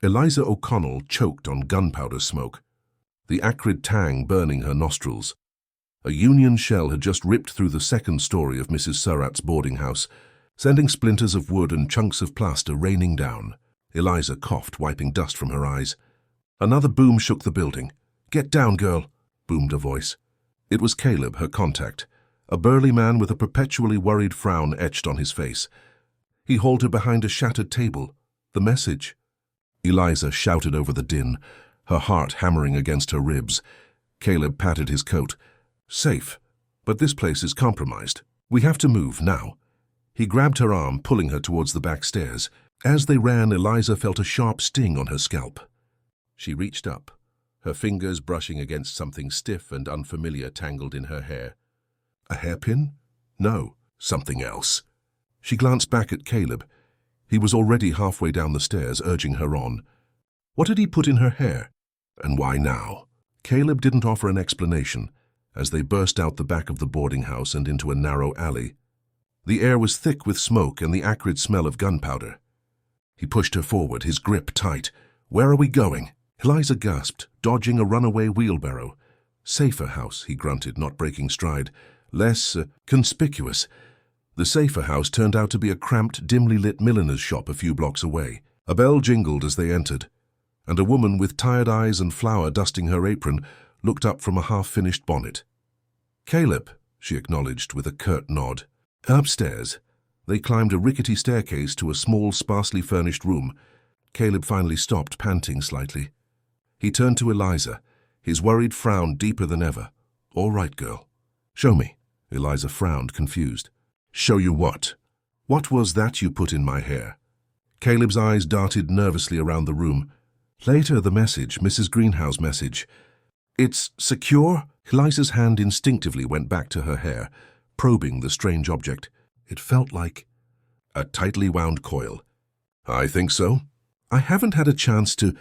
Eliza O'Connell choked on gunpowder smoke, the acrid tang burning her nostrils. A Union shell had just ripped through the second story of Mrs. Surratt's boarding house, sending splinters of wood and chunks of plaster raining down. Eliza coughed, wiping dust from her eyes. Another boom shook the building. "Get down, girl," boomed a voice. It was Caleb, her contact, a burly man with a perpetually worried frown etched on his face. He hauled her behind a shattered table. The message. Eliza shouted over the din, her heart hammering against her ribs. Caleb patted his coat. "Safe, but this place is compromised. We have to move now." He grabbed her arm, pulling her towards the back stairs. As they ran, Eliza felt a sharp sting on her scalp. She reached up, her fingers brushing against something stiff and unfamiliar tangled in her hair. A hairpin? No, something else. She glanced back at Caleb. He was already halfway down the stairs, urging her on. What had he put in her hair? And why now? Caleb didn't offer an explanation as they burst out the back of the boarding house and into a narrow alley. The air was thick with smoke and the acrid smell of gunpowder. He pushed her forward, his grip tight. "Where are we going?" Eliza gasped, dodging a runaway wheelbarrow. "Safer house," he grunted, not breaking stride. "Less conspicuous." The safer house turned out to be a cramped, dimly lit milliner's shop a few blocks away. A bell jingled as they entered, and a woman with tired eyes and flour dusting her apron looked up from a half-finished bonnet. "Caleb," she acknowledged with a curt nod. Upstairs, they climbed a rickety staircase to a small, sparsely furnished room. Caleb finally stopped, panting slightly. He turned to Eliza, his worried frown deeper than ever. "All right, girl. Show me." Eliza frowned, confused. "Show you what? What was that you put in my hair?" Caleb's eyes darted nervously around the room. "Later, the message, Mrs. Greenhouse's message. It's secure?" Eliza's hand instinctively went back to her hair, probing the strange object. It felt like a tightly wound coil. "I think so." "I haven't had a chance to—"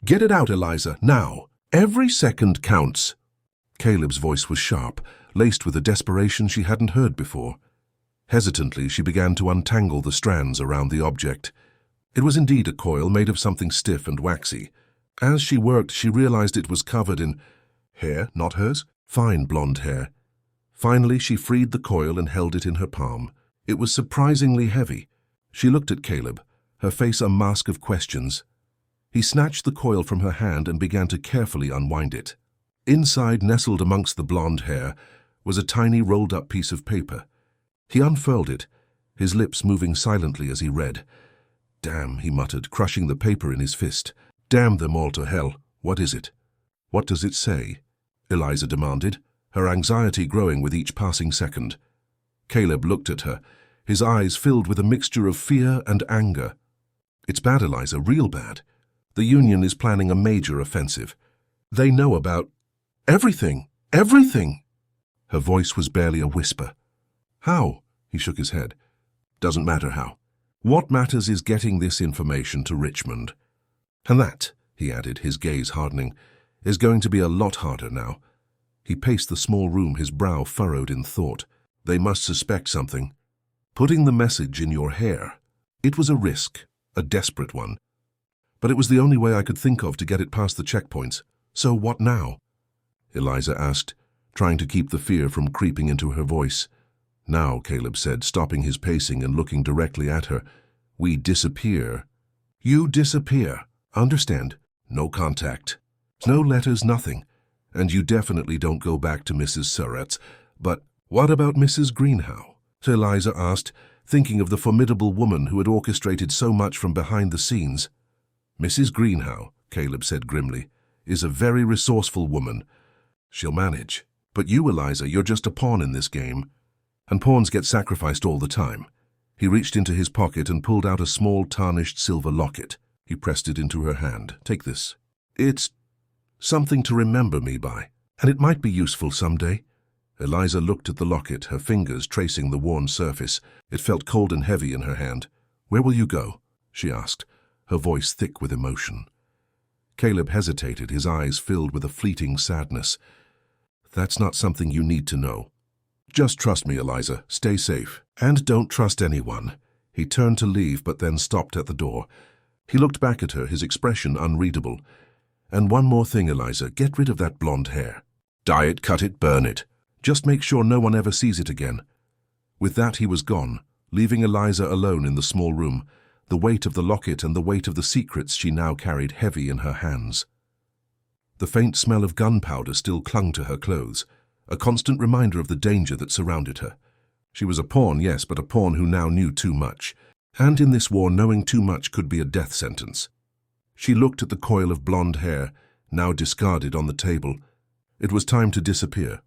"Get it out, Eliza, now. Every second counts." Caleb's voice was sharp, laced with a desperation she hadn't heard before. Hesitantly, she began to untangle the strands around the object. It was indeed a coil made of something stiff and waxy. As she worked, she realized it was covered in hair, not hers, fine blonde hair. Finally, she freed the coil and held it in her palm. It was surprisingly heavy. She looked at Caleb, her face a mask of questions. He snatched the coil from her hand and began to carefully unwind it. Inside, nestled amongst the blonde hair, was a tiny rolled-up piece of paper. He unfurled it, his lips moving silently as he read. "Damn," he muttered, crushing the paper in his fist. "Damn them all to hell. What is it?" "What does it say?" Eliza demanded, her anxiety growing with each passing second. Caleb looked at her, his eyes filled with a mixture of fear and anger. "It's bad, Eliza, real bad. The Union is planning a major offensive. They know about everything, everything." Her voice was barely a whisper. "How?" He shook his head. "Doesn't matter how. What matters is getting this information to Richmond. And that," he added, his gaze hardening, "is going to be a lot harder now." He paced the small room, his brow furrowed in thought. "They must suspect something. Putting the message in your hair. It was a risk, a desperate one. But it was the only way I could think of to get it past the checkpoints. So what now?" Eliza asked, trying to keep the fear from creeping into her voice. "Now," Caleb said, stopping his pacing and looking directly at her, "we disappear." "You disappear. Understand? No contact. No letters, nothing. And you definitely don't go back to Mrs. Surratt's. But what about Mrs. Greenhouse?" Eliza asked, thinking of the formidable woman who had orchestrated so much from behind the scenes. "Mrs. Greenhouse," Caleb said grimly, "is a very resourceful woman. She'll manage. But you, Eliza, you're just a pawn in this game. And pawns get sacrificed all the time." He reached into his pocket and pulled out a small tarnished silver locket. He pressed it into her hand. "Take this. It's something to remember me by, and it might be useful someday." Eliza looked at the locket, her fingers tracing the worn surface. It felt cold and heavy in her hand. "Where will you go?" she asked, her voice thick with emotion. Caleb hesitated, his eyes filled with a fleeting sadness. "That's not something you need to know. Just trust me, Eliza. Stay safe. And don't trust anyone." He turned to leave, but then stopped at the door. He looked back at her, his expression unreadable. "And one more thing, Eliza, get rid of that blonde hair. Dye it, cut it, burn it. Just make sure no one ever sees it again." With that he was gone, leaving Eliza alone in the small room, the weight of the locket and the weight of the secrets she now carried heavy in her hands. The faint smell of gunpowder still clung to her clothes, a constant reminder of the danger that surrounded her. She was a pawn, yes, but a pawn who now knew too much. And in this war, knowing too much could be a death sentence. She looked at the coil of blonde hair, now discarded, on the table. It was time to disappear.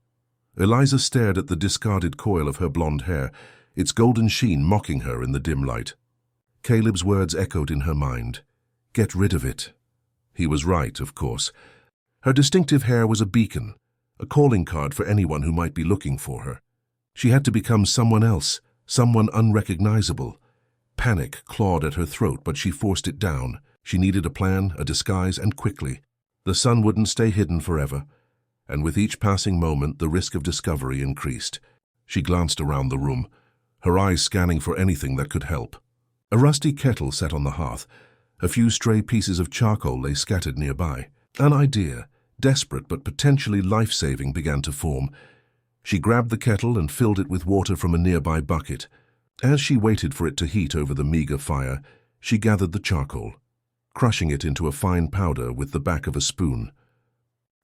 Eliza stared at the discarded coil of her blonde hair, its golden sheen mocking her in the dim light. Caleb's words echoed in her mind. Get rid of it. He was right, of course. Her distinctive hair was a beacon, a calling card for anyone who might be looking for her. She had to become someone else, someone unrecognizable. Panic clawed at her throat, but she forced it down. She needed a plan, a disguise, and quickly. The sun wouldn't stay hidden forever, and with each passing moment the risk of discovery increased. She glanced around the room, her eyes scanning for anything that could help. A rusty kettle sat on the hearth. A few stray pieces of charcoal lay scattered nearby. An idea, desperate but potentially life-saving, began to form. She grabbed the kettle and filled it with water from a nearby bucket. As she waited for it to heat over the meager fire, she gathered the charcoal, crushing it into a fine powder with the back of a spoon.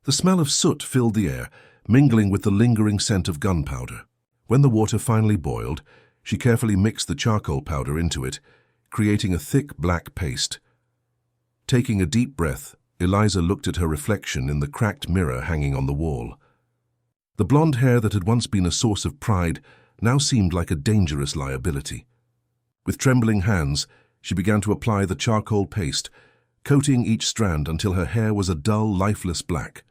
The smell of soot filled the air, mingling with the lingering scent of gunpowder. When the water finally boiled, she carefully mixed the charcoal powder into it, creating a thick black paste. Taking a deep breath, Eliza looked at her reflection in the cracked mirror hanging on the wall. The blonde hair that had once been a source of pride now seemed like a dangerous liability. With trembling hands, she began to apply the charcoal paste, coating each strand until her hair was a dull, lifeless black.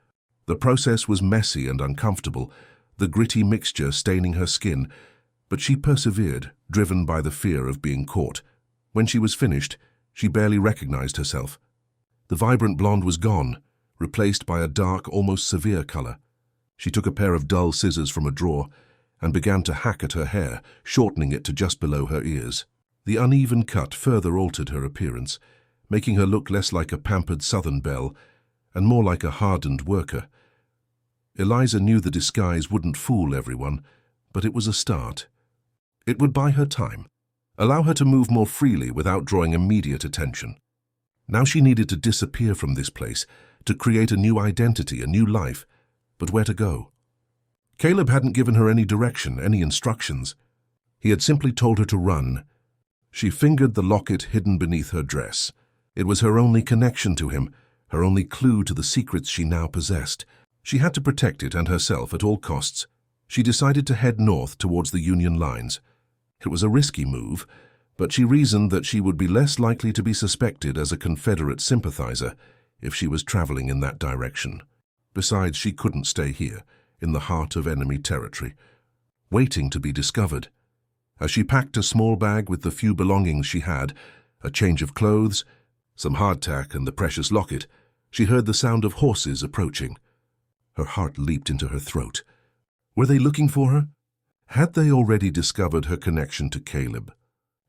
The process was messy and uncomfortable, the gritty mixture staining her skin, but she persevered, driven by the fear of being caught. When she was finished, she barely recognized herself. The vibrant blonde was gone, replaced by a dark, almost severe color. She took a pair of dull scissors from a drawer and began to hack at her hair, shortening it to just below her ears. The uneven cut further altered her appearance, making her look less like a pampered southern belle and more like a hardened worker. Eliza knew the disguise wouldn't fool everyone, but it was a start. It would buy her time, allow her to move more freely without drawing immediate attention. Now she needed to disappear from this place, to create a new identity, a new life. But where to go? Caleb hadn't given her any direction, any instructions. He had simply told her to run. She fingered the locket hidden beneath her dress. It was her only connection to him, her only clue to the secrets she now possessed. She had to protect it and herself at all costs. She decided to head north towards the Union lines. It was a risky move, but she reasoned that she would be less likely to be suspected as a Confederate sympathizer if she was traveling in that direction. Besides, she couldn't stay here, in the heart of enemy territory, waiting to be discovered. As she packed a small bag with the few belongings she had, a change of clothes, some hardtack and the precious locket, she heard the sound of horses approaching. Her heart leaped into her throat. Were they looking for her? Had they already discovered her connection to Caleb?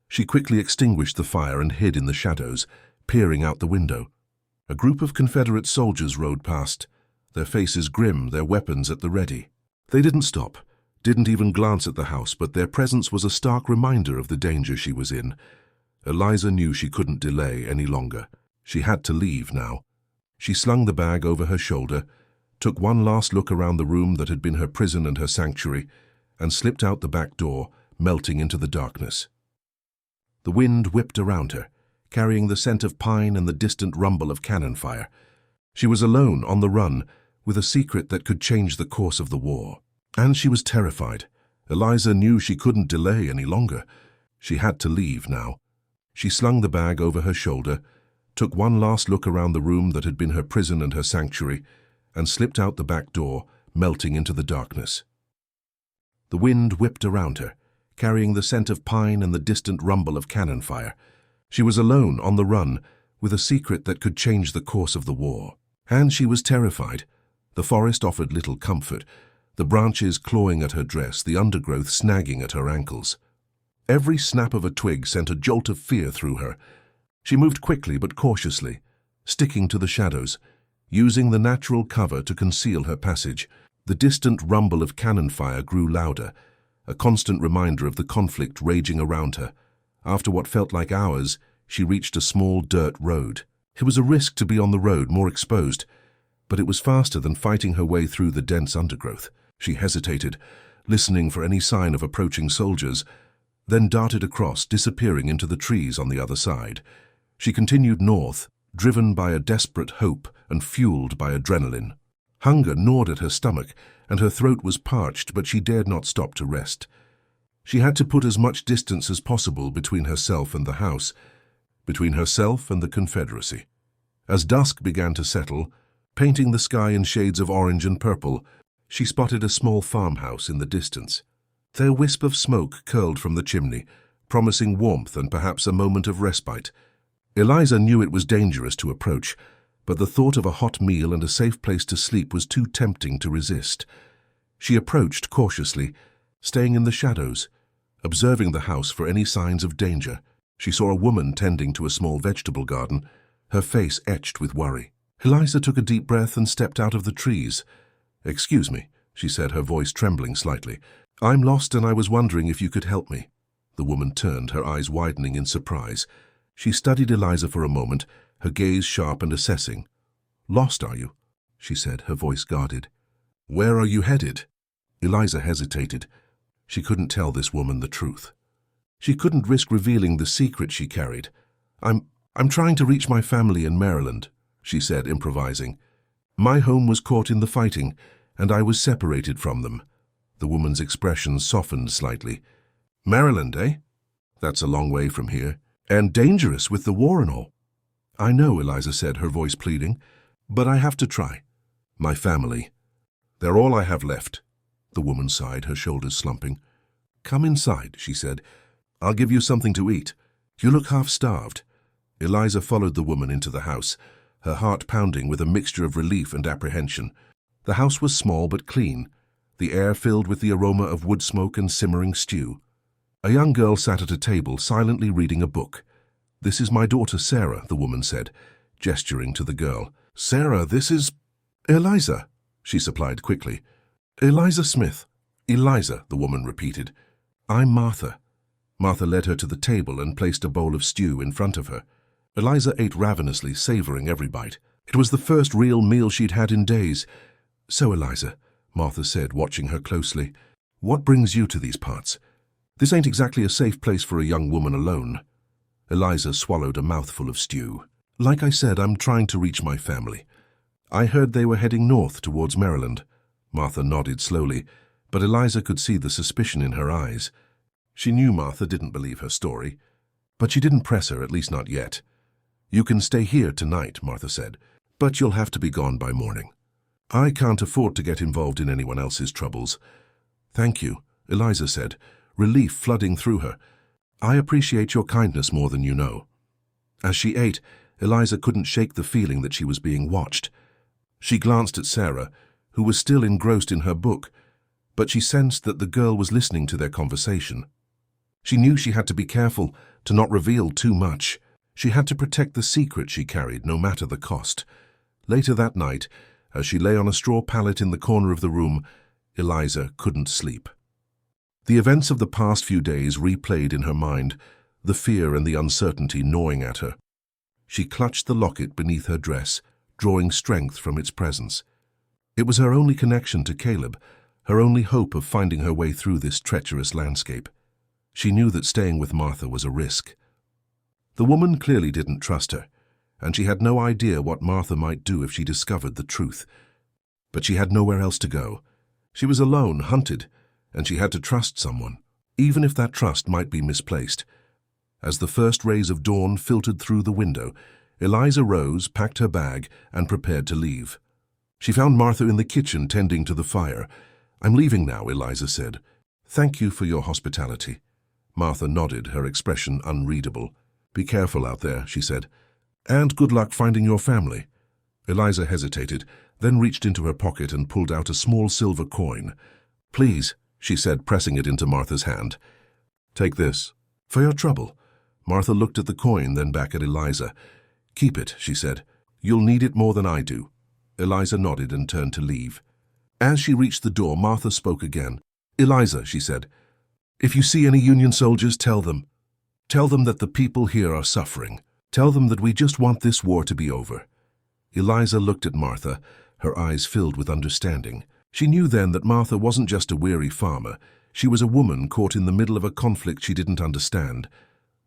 She quickly extinguished the fire and hid in the shadows, peering out the window. A group of Confederate soldiers rode past, their faces grim, their weapons at the ready. They didn't stop, didn't even glance at the house, but their presence was a stark reminder of the danger she was in. Eliza knew she couldn't delay any longer. She had to leave now. She slung the bag over her shoulder, took one last look around the room that had been her prison and her sanctuary, and slipped out the back door, melting into the darkness. The wind whipped around her, carrying the scent of pine and the distant rumble of cannon fire. She was alone, on the run, with a secret that could change the course of the war. And she was terrified. Eliza knew she couldn't delay any longer. She had to leave now. She slung the bag over her shoulder, took one last look around the room that had been her prison and her sanctuary, and slipped out the back door, melting into the darkness. The wind whipped around her, carrying the scent of pine and the distant rumble of cannon fire. She was alone, on the run, with a secret that could change the course of the war. And she was terrified. The forest offered little comfort, the branches clawing at her dress, the undergrowth snagging at her ankles. Every snap of a twig sent a jolt of fear through her. She moved quickly but cautiously, sticking to the shadows, using the natural cover to conceal her passage. The distant rumble of cannon fire grew louder, a constant reminder of the conflict raging around her. After what felt like hours, she reached a small dirt road. It was a risk to be on the road, more exposed, but it was faster than fighting her way through the dense undergrowth. She hesitated, listening for any sign of approaching soldiers, then darted across, disappearing into the trees on the other side. She continued north, driven by a desperate hope and fueled by adrenaline. Hunger gnawed at her stomach, and her throat was parched, but she dared not stop to rest. She had to put as much distance as possible between herself and the house, between herself and the Confederacy. As dusk began to settle, painting the sky in shades of orange and purple, she spotted a small farmhouse in the distance. Their wisp of smoke curled from the chimney, promising warmth and perhaps a moment of respite. Eliza knew it was dangerous to approach, but the thought of a hot meal and a safe place to sleep was too tempting to resist. She approached cautiously, staying in the shadows, observing the house for any signs of danger. She saw a woman tending to a small vegetable garden, her face etched with worry. Eliza took a deep breath and stepped out of the trees. "Excuse me," she said, her voice trembling slightly. "I'm lost and I was wondering if you could help me." The woman turned, her eyes widening in surprise. She studied Eliza for a moment, her gaze sharp and assessing. "Lost, are you?" she said, her voice guarded. "Where are you headed?" Eliza hesitated. She couldn't tell this woman the truth. She couldn't risk revealing the secret she carried. I'm trying to reach my family in Maryland," she said, improvising. "My home was caught in the fighting, and I was separated from them." The woman's expression softened slightly. "Maryland, eh? That's a long way from here, and dangerous with the war and all." "I know," Eliza said, her voice pleading, "but I have to try. My family. They're all I have left." The woman sighed, her shoulders slumping. "Come inside," she said. "I'll give you something to eat. You look half-starved." Eliza followed the woman into the house, her heart pounding with a mixture of relief and apprehension. The house was small but clean, the air filled with the aroma of wood smoke and simmering stew. A young girl sat at a table, silently reading a book. "This is my daughter, Sarah," the woman said, gesturing to the girl. "Sarah, this is—" "Eliza," she supplied quickly. "Eliza Smith." "Eliza," the woman repeated. "I'm Martha." Martha led her to the table and placed a bowl of stew in front of her. Eliza ate ravenously, savoring every bite. It was the first real meal she'd had in days. "So, Eliza," Martha said, watching her closely, "what brings you to these parts? This ain't exactly a safe place for a young woman alone." Eliza swallowed a mouthful of stew. "Like I said, I'm trying to reach my family. I heard they were heading north towards Maryland." Martha nodded slowly, but Eliza could see the suspicion in her eyes. She knew Martha didn't believe her story, but she didn't press her, at least not yet. "You can stay here tonight," Martha said, "but you'll have to be gone by morning. I can't afford to get involved in anyone else's troubles." "Thank you," Eliza said, relief flooding through her. "I appreciate your kindness more than you know." As she ate, Eliza couldn't shake the feeling that she was being watched. She glanced at Sarah, who was still engrossed in her book, but she sensed that the girl was listening to their conversation. She knew she had to be careful to not reveal too much. She had to protect the secret she carried, no matter the cost. Later that night, as she lay on a straw pallet in the corner of the room, Eliza couldn't sleep. The events of the past few days replayed in her mind, the fear and the uncertainty gnawing at her. She clutched the locket beneath her dress, drawing strength from its presence. It was her only connection to Caleb, her only hope of finding her way through this treacherous landscape. She knew that staying with Martha was a risk. The woman clearly didn't trust her, and she had no idea what Martha might do if she discovered the truth. But she had nowhere else to go. She was alone, hunted, and she had to trust someone, even if that trust might be misplaced. As the first rays of dawn filtered through the window, Eliza rose, packed her bag, and prepared to leave. She found Martha in the kitchen tending to the fire. "I'm leaving now," Eliza said. "Thank you for your hospitality." Martha nodded, her expression unreadable. "Be careful out there," she said. "And good luck finding your family." Eliza hesitated, then reached into her pocket and pulled out a small silver coin. "Please," she said, pressing it into Martha's hand. "Take this. For your trouble." Martha looked at the coin, then back at Eliza. "Keep it," she said. "You'll need it more than I do." Eliza nodded and turned to leave. As she reached the door, Martha spoke again. "Eliza," she said, "if you see any Union soldiers, tell them. Tell them that the people here are suffering. Tell them that we just want this war to be over." Eliza looked at Martha, her eyes filled with understanding. She knew then that Martha wasn't just a weary farmer. She was a woman caught in the middle of a conflict she didn't understand,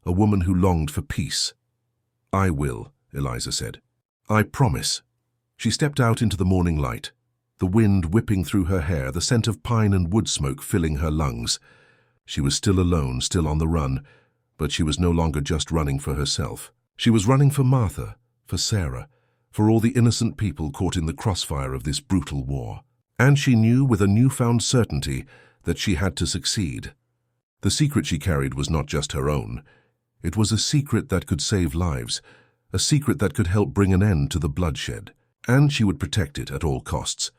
a woman who longed for peace. "I will," Eliza said. "I promise." She stepped out into the morning light, the wind whipping through her hair, the scent of pine and wood smoke filling her lungs. She was still alone, still on the run, but she was no longer just running for herself. She was running for Martha, for Sarah, for all the innocent people caught in the crossfire of this brutal war. And she knew with a newfound certainty that she had to succeed. The secret she carried was not just her own. It was a secret that could save lives, a secret that could help bring an end to the bloodshed. And she would protect it at all costs.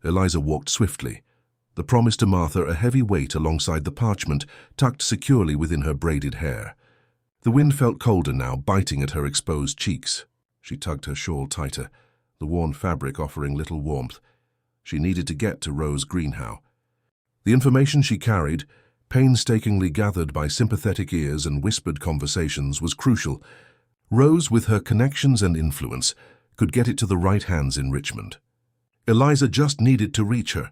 Eliza walked swiftly, the promise to Martha a heavy weight alongside the parchment tucked securely within her braided hair. The wind felt colder now, biting at her exposed cheeks. She tugged her shawl tighter, the worn fabric offering little warmth. She needed to get to Rose Greenhow. The information she carried, painstakingly gathered by sympathetic ears and whispered conversations, was crucial. Rose, with her connections and influence, could get it to the right hands in Richmond. Eliza just needed to reach her.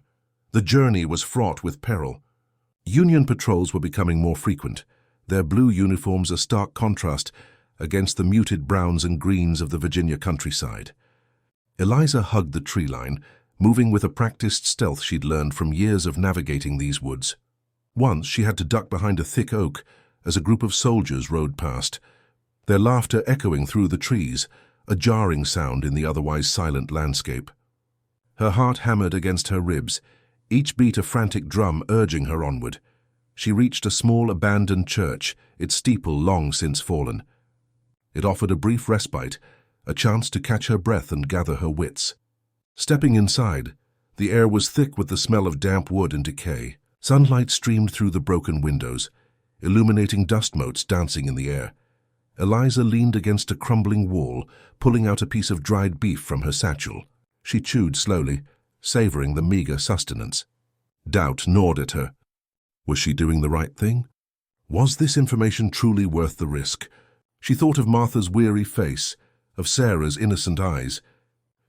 The journey was fraught with peril. Union patrols were becoming more frequent, their blue uniforms a stark contrast against the muted browns and greens of the Virginia countryside. Eliza hugged the tree line, moving with a practiced stealth she'd learned from years of navigating these woods. Once she had to duck behind a thick oak as a group of soldiers rode past, their laughter echoing through the trees, a jarring sound in the otherwise silent landscape. Her heart hammered against her ribs, each beat a frantic drum urging her onward. She reached a small abandoned church, its steeple long since fallen. It offered a brief respite, a chance to catch her breath and gather her wits. Stepping inside, the air was thick with the smell of damp wood and decay. Sunlight streamed through the broken windows, illuminating dust motes dancing in the air. Eliza leaned against a crumbling wall, pulling out a piece of dried beef from her satchel. She chewed slowly, savoring the meager sustenance. Doubt gnawed at her. Was she doing the right thing? Was this information truly worth the risk? She thought of Martha's weary face, of Sarah's innocent eyes.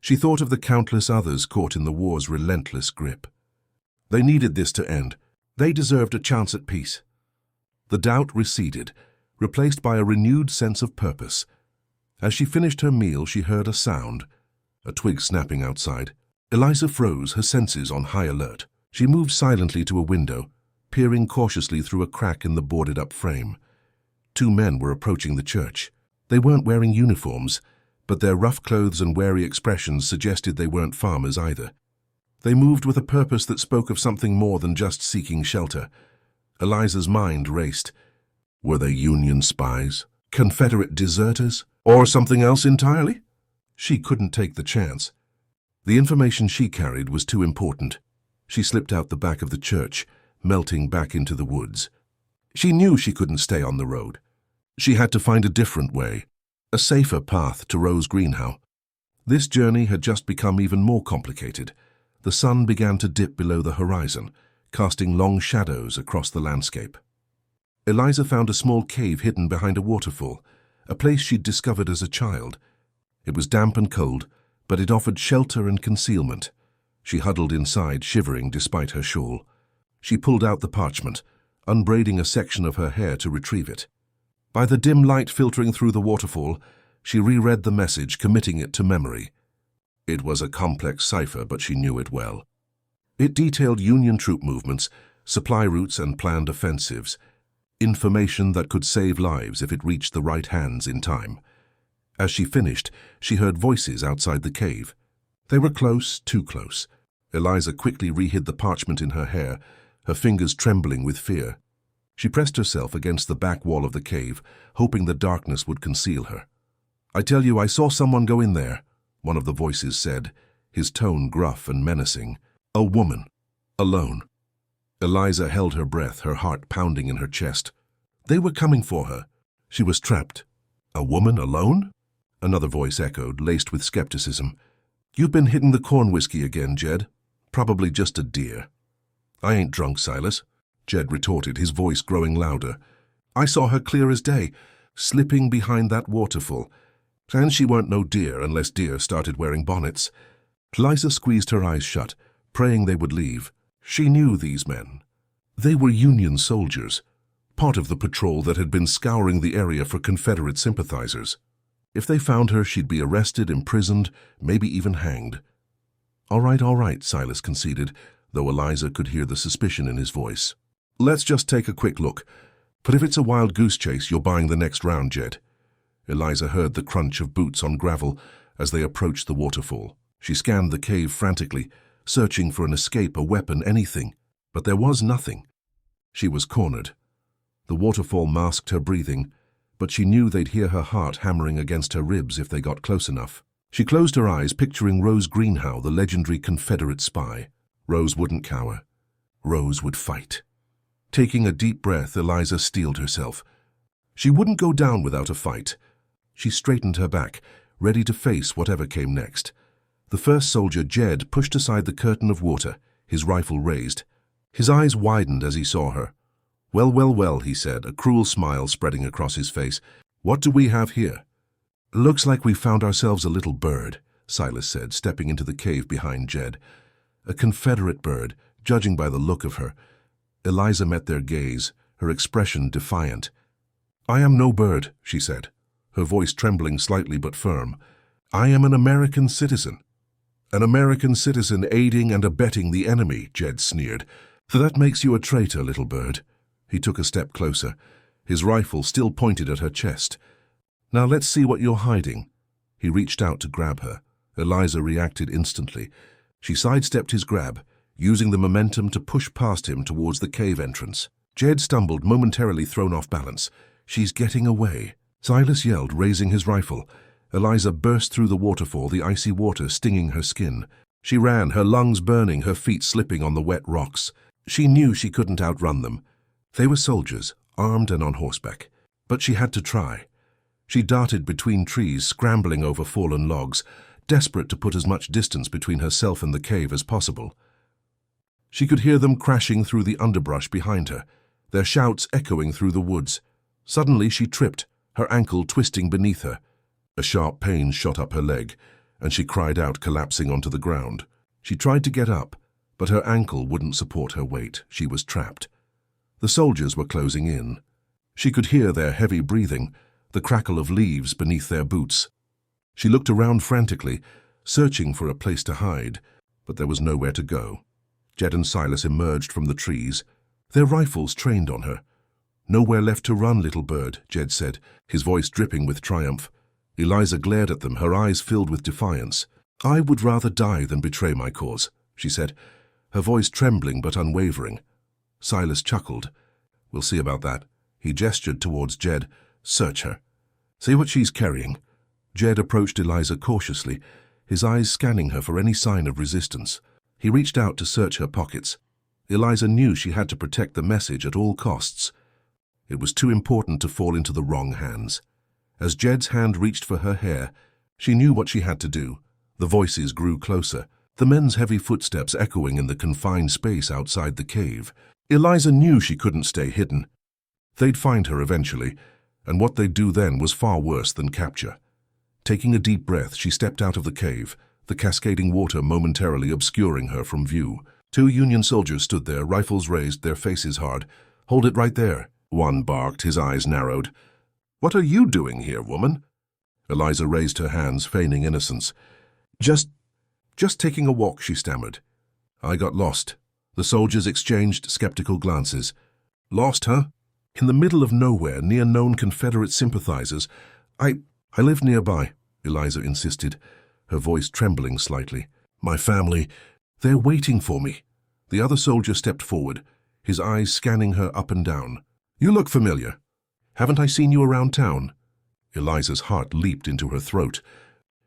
She thought of the countless others caught in the war's relentless grip. They needed this to end. They deserved a chance at peace. The doubt receded, replaced by a renewed sense of purpose. As she finished her meal, she heard a sound, a twig snapping outside. Eliza froze, her senses on high alert. She moved silently to a window, peering cautiously through a crack in the boarded-up frame. Two men were approaching the church. They weren't wearing uniforms, but their rough clothes and wary expressions suggested they weren't farmers either. They moved with a purpose that spoke of something more than just seeking shelter. Eliza's mind raced. Were they Union spies, Confederate deserters, or something else entirely? She couldn't take the chance. The information she carried was too important. She slipped out the back of the church, melting back into the woods. She knew she couldn't stay on the road. She had to find a different way, a safer path to Rose Greenhow. This journey had just become even more complicated. The sun began to dip below the horizon, casting long shadows across the landscape. Eliza found a small cave hidden behind a waterfall, a place she'd discovered as a child. It was damp and cold, but it offered shelter and concealment. She huddled inside, shivering despite her shawl. She pulled out the parchment, unbraiding a section of her hair to retrieve it. By the dim light filtering through the waterfall, she reread the message, committing it to memory. It was a complex cipher, but she knew it well. It detailed Union troop movements, supply routes, and planned offensives. Information that could save lives if it reached the right hands in time. As she finished, she heard voices outside the cave. They were close, too close. Eliza quickly rehid the parchment in her hair, her fingers trembling with fear. She pressed herself against the back wall of the cave, hoping the darkness would conceal her. "I tell you, I saw someone go in there," one of the voices said, his tone gruff and menacing. "A woman. Alone." Eliza held her breath, her heart pounding in her chest. They were coming for her. She was trapped. A woman alone? Another voice echoed, laced with skepticism. You've been hitting the corn whiskey again, Jed. Probably just a deer. I ain't drunk, Silas, Jed retorted, his voice growing louder. I saw her clear as day, slipping behind that waterfall. And she weren't no deer unless deer started wearing bonnets. Eliza squeezed her eyes shut, praying they would leave. She knew these men. They were Union soldiers, part of the patrol that had been scouring the area for Confederate sympathizers. If they found her, she'd be arrested, imprisoned, maybe even hanged. All right, Silas conceded, though Eliza could hear the suspicion in his voice. Let's just take a quick look. But if it's a wild goose chase, you're buying the next round, Jed. Eliza heard the crunch of boots on gravel as they approached the waterfall. She scanned the cave frantically, searching for an escape, a weapon, anything. But there was nothing. She was cornered. The waterfall masked her breathing, but she knew they'd hear her heart hammering against her ribs if they got close enough. She closed her eyes, picturing Rose Greenhow, the legendary Confederate spy. Rose wouldn't cower. Rose would fight. Taking a deep breath, Eliza steeled herself. She wouldn't go down without a fight. She straightened her back, ready to face whatever came next. The first soldier, Jed, pushed aside the curtain of water, his rifle raised. His eyes widened as he saw her. Well, he said, a cruel smile spreading across his face. What do we have here? Looks like we found ourselves a little bird, Silas said, stepping into the cave behind Jed. A Confederate bird, judging by the look of her. Eliza met their gaze, her expression defiant. I am no bird, she said, her voice trembling slightly but firm. I am an American citizen. An American citizen aiding and abetting the enemy, Jed sneered. That makes you a traitor, little bird. He took a step closer, his rifle still pointed at her chest. Now let's see what you're hiding. He reached out to grab her. Eliza reacted instantly. She sidestepped his grab, using the momentum to push past him towards the cave entrance. Jed stumbled, momentarily thrown off balance. She's getting away. Silas yelled, raising his rifle. Eliza burst through the waterfall, the icy water stinging her skin. She ran, her lungs burning, her feet slipping on the wet rocks. She knew she couldn't outrun them. They were soldiers, armed and on horseback. But she had to try. She darted between trees, scrambling over fallen logs, desperate to put as much distance between herself and the cave as possible. She could hear them crashing through the underbrush behind her, their shouts echoing through the woods. Suddenly she tripped, her ankle twisting beneath her. A sharp pain shot up her leg, and she cried out, collapsing onto the ground. She tried to get up, but her ankle wouldn't support her weight. She was trapped. The soldiers were closing in. She could hear their heavy breathing, the crackle of leaves beneath their boots. She looked around frantically, searching for a place to hide, but there was nowhere to go. Jed and Silas emerged from the trees, their rifles trained on her. Nowhere left to run, little bird, Jed said, his voice dripping with triumph. Eliza glared at them, her eyes filled with defiance. I would rather die than betray my cause, she said, her voice trembling but unwavering. Silas chuckled. We'll see about that. He gestured towards Jed. Search her. See what she's carrying. Jed approached Eliza cautiously, his eyes scanning her for any sign of resistance. He reached out to search her pockets. Eliza knew she had to protect the message at all costs. It was too important to fall into the wrong hands. As Jed's hand reached for her hair, she knew what she had to do. The voices grew closer, the men's heavy footsteps echoing in the confined space outside the cave. Eliza knew she couldn't stay hidden. They'd find her eventually, and what they'd do then was far worse than capture. Taking a deep breath, she stepped out of the cave, the cascading water momentarily obscuring her from view. 2 Union soldiers stood there, rifles raised, their faces hard. Hold it right there, one barked, his eyes narrowed. What are you doing here, woman? Eliza raised her hands, feigning innocence. Just taking a walk, she stammered. I got lost. The soldiers exchanged skeptical glances. Lost, huh? In the middle of nowhere, near known Confederate sympathizers. I live nearby, Eliza insisted, her voice trembling slightly. My family, they're waiting for me. The other soldier stepped forward, his eyes scanning her up and down. You look familiar. Haven't I seen you around town? Eliza's heart leaped into her throat.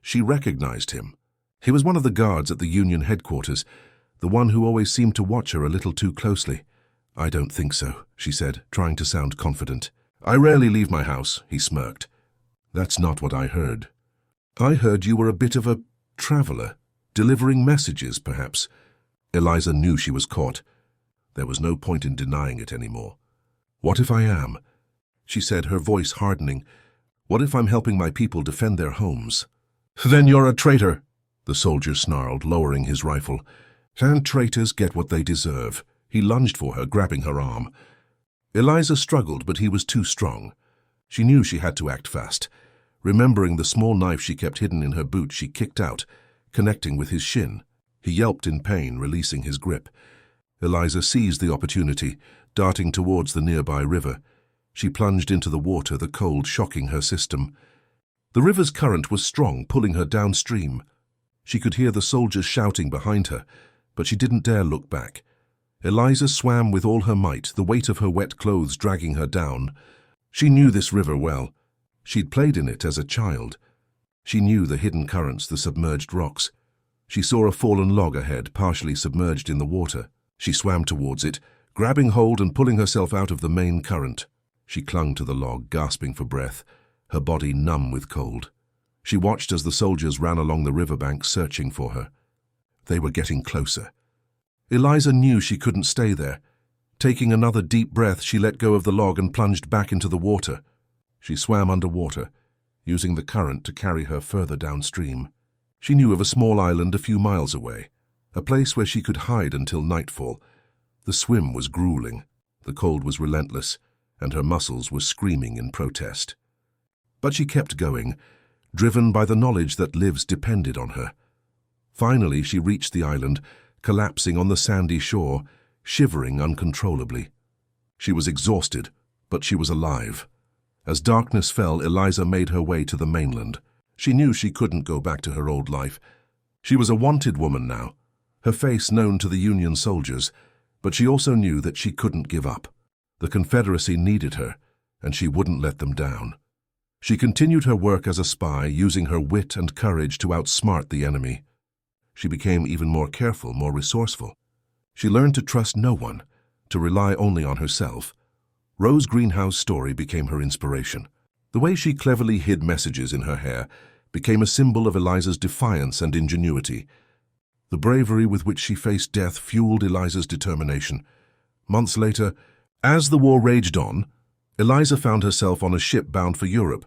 She recognized him. He was one of the guards at the Union headquarters, the one who always seemed to watch her a little too closely. I don't think so, she said, trying to sound confident. "I rarely leave my house," he smirked. "That's not what I heard. I heard you were a bit of a traveler, delivering messages, perhaps." Eliza knew she was caught. There was no point in denying it anymore. "What if I am?" she said, her voice hardening. "What if I'm helping my people defend their homes?" "Then you're a traitor," the soldier snarled, lowering his rifle. "And traitors get what they deserve." He lunged for her, grabbing her arm. Eliza struggled, but he was too strong. She knew she had to act fast. Remembering the small knife she kept hidden in her boot, she kicked out, connecting with his shin. He yelped in pain, releasing his grip. Eliza seized the opportunity, darting towards the nearby river. She plunged into the water, the cold shocking her system. The river's current was strong, pulling her downstream. She could hear the soldiers shouting behind her, but she didn't dare look back. Eliza swam with all her might, the weight of her wet clothes dragging her down. She knew this river well. She'd played in it as a child. She knew the hidden currents, the submerged rocks. She saw a fallen log ahead, partially submerged in the water. She swam towards it, grabbing hold and pulling herself out of the main current. She clung to the log, gasping for breath, her body numb with cold. She watched as the soldiers ran along the riverbank, searching for her. They were getting closer. Eliza knew she couldn't stay there. Taking another deep breath, she let go of the log and plunged back into the water. She swam underwater, using the current to carry her further downstream. She knew of a small island a few miles away, a place where she could hide until nightfall. The swim was grueling, the cold was relentless, and her muscles were screaming in protest. But she kept going, driven by the knowledge that lives depended on her. Finally, she reached the island, collapsing on the sandy shore, shivering uncontrollably. She was exhausted, but she was alive. As darkness fell, Eliza made her way to the mainland. She knew she couldn't go back to her old life. She was a wanted woman now, her face known to the Union soldiers, but she also knew that she couldn't give up. The Confederacy needed her, and she wouldn't let them down. She continued her work as a spy, using her wit and courage to outsmart the enemy. She became even more careful, more resourceful. She learned to trust no one, to rely only on herself. Rose Greenhouse's story became her inspiration. The way she cleverly hid messages in her hair became a symbol of Eliza's defiance and ingenuity. The bravery with which she faced death fueled Eliza's determination. Months later, as the war raged on, Eliza found herself on a ship bound for Europe,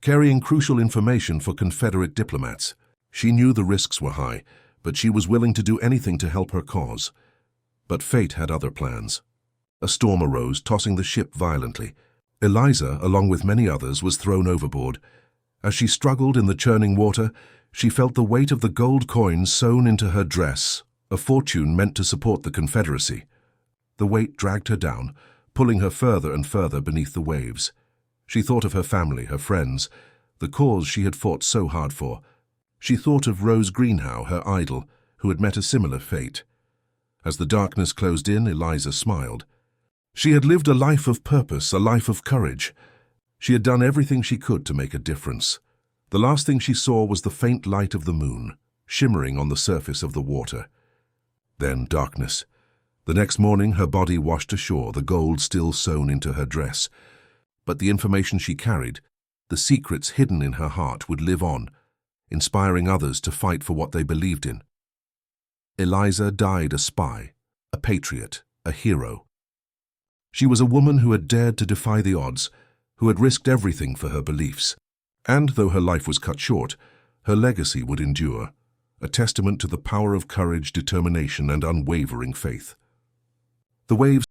carrying crucial information for Confederate diplomats. She knew the risks were high, but she was willing to do anything to help her cause. But fate had other plans. A storm arose, tossing the ship violently. Eliza, along with many others, was thrown overboard. As she struggled in the churning water, she felt the weight of the gold coins sewn into her dress, a fortune meant to support the Confederacy. The weight dragged her down, pulling her further and further beneath the waves. She thought of her family, her friends, the cause she had fought so hard for. She thought of Rose Greenhouse, her idol, who had met a similar fate. As the darkness closed in, Eliza smiled. She had lived a life of purpose, a life of courage. She had done everything she could to make a difference. The last thing she saw was the faint light of the moon, shimmering on the surface of the water. Then darkness. The next morning, her body washed ashore, the gold still sewn into her dress. But the information she carried, the secrets hidden in her heart, would live on, inspiring others to fight for what they believed in. Eliza died a spy, a patriot, a hero. She was a woman who had dared to defy the odds, who had risked everything for her beliefs. And though her life was cut short, her legacy would endure, a testament to the power of courage, determination, and unwavering faith. The waves